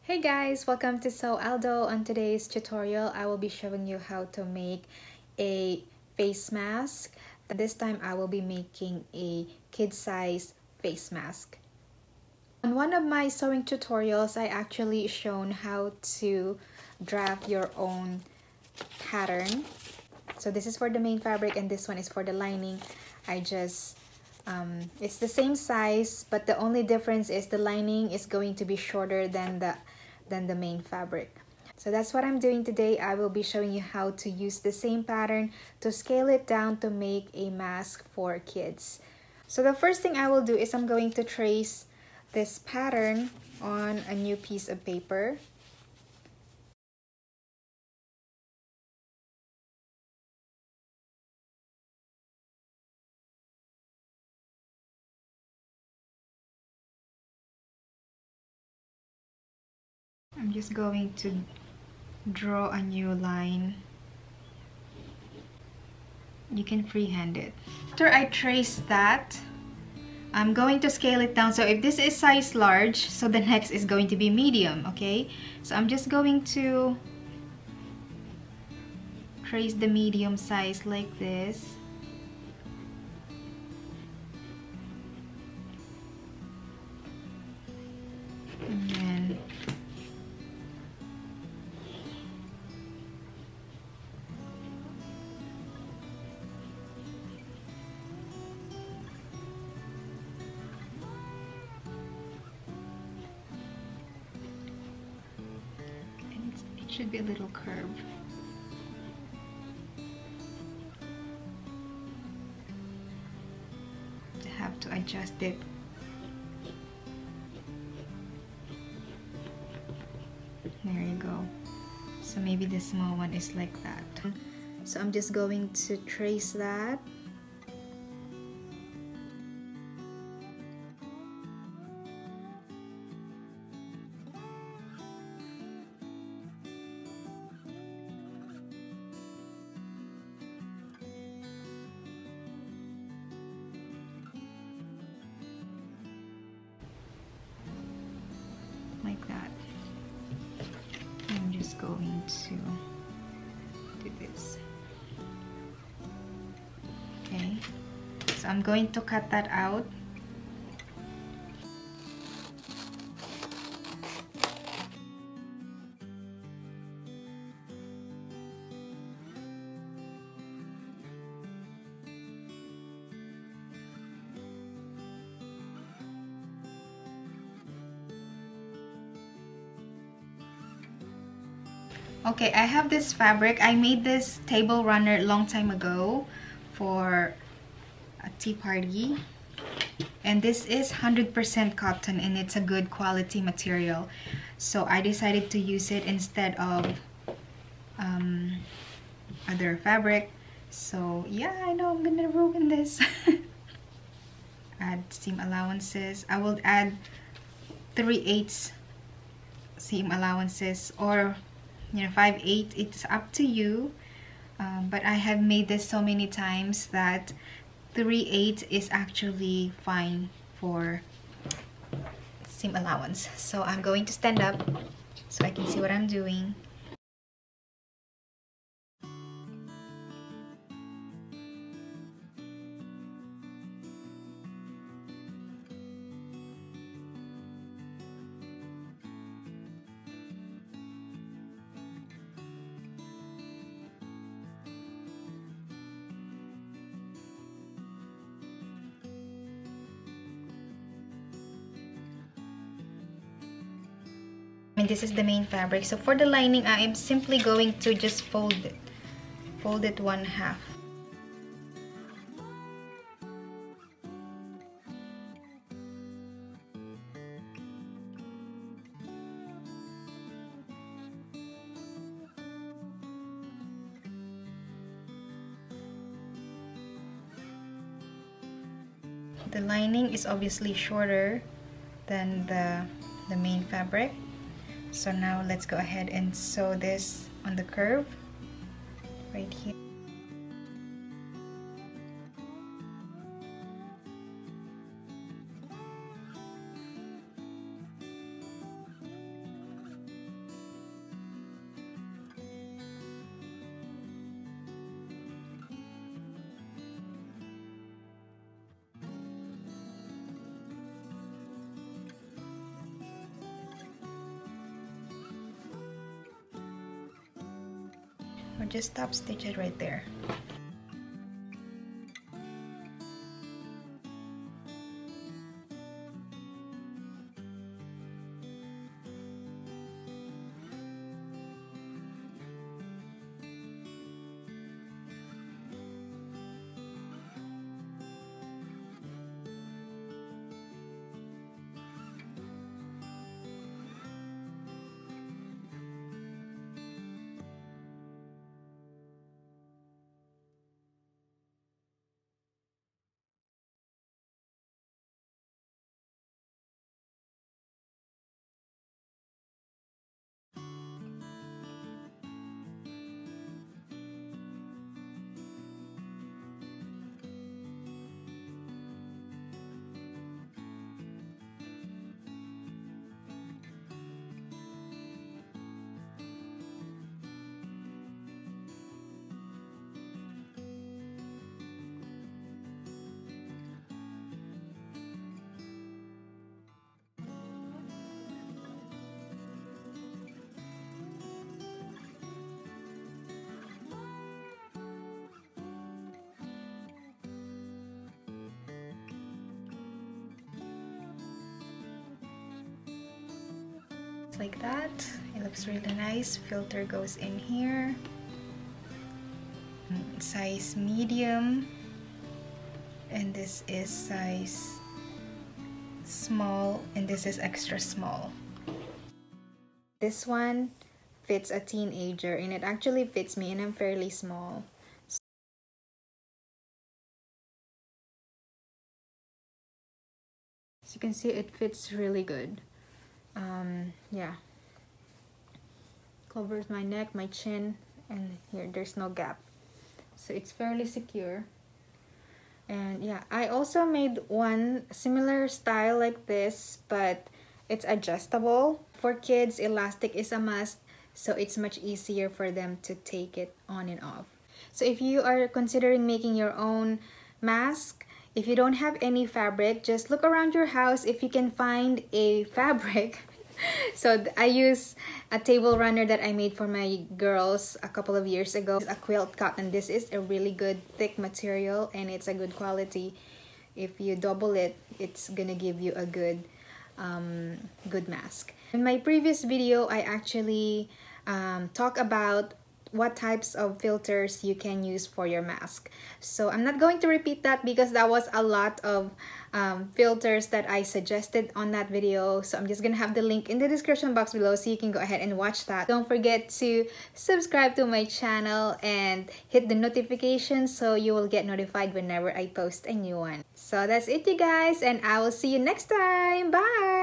Hey guys, welcome to Aldo. On today's tutorial, I will be showing you how to make a face mask. This time I will be making a kid-size face mask. On one of my sewing tutorials, I actually shown how to draft your own pattern. So this is for the main fabric and this one is for the lining. It's the same size, but the only difference is the lining is going to be shorter than the main fabric. So that's what I'm doing today. I will be showing you how to use the same pattern to scale it down to make a mask for kids. So the first thing I will do is I'm going to trace this pattern on a new piece of paper. I'm just going to draw a new line. You can freehand it. After I trace that, I'm going to scale it down. So if this is size large, so the next is going to be medium, okay? So I'm just going to trace the medium size like this. And then it should be a little curve. I have to adjust it. There you go. So maybe the small one is like that. So I'm just going to trace that. Like that. I'm just going to do this. Okay, so I'm going to cut that out. Okay, I have this fabric. I made this table runner a long time ago for a tea party. And this is 100% cotton and it's a good quality material. So I decided to use it instead of other fabric. So yeah, I know I'm gonna ruin this. Add seam allowances. I will add 3/8 seam allowances, or 5/8, it's up to you, but I have made this so many times that 3/8 is actually fine for seam allowance. So I'm going to stand up so I can see what I'm doing. This is the main fabric. So for the lining, I am simply going to just fold it 1/2. The lining is obviously shorter than the main fabric. So now let's go ahead and sew this on the curve right here. just top stitch it right there. Like that. It looks really nice. Filter goes in here. Size medium, and this is size small, and this is extra small. This one fits a teenager, and it actually fits me, and I'm fairly small. As you can see, it fits really good. Yeah, covers my neck, my chin, and here there's no gap, so it's fairly secure. And yeah, I also made one similar style like this, but it's adjustable. For kids, elastic is a must, so it's much easier for them to take it on and off. So if you are considering making your own mask, if you don't have any fabric, just look around your house if you can find a fabric. So I use a table runner that I made for my girls a couple of years ago. It's a quilt cotton. This is a really good thick material, and it's a good quality. If you double it, it's gonna give you a good good mask. In my previous video, I actually talk about what types of filters you can use for your mask. So I'm not going to repeat that because that was a lot of filters that I suggested on that video. So I'm just gonna have the link in the description box below so you can go ahead and watch that. Don't forget to subscribe to my channel and hit the notification so you will get notified whenever I post a new one. So that's it, you guys, and I will see you next time. Bye!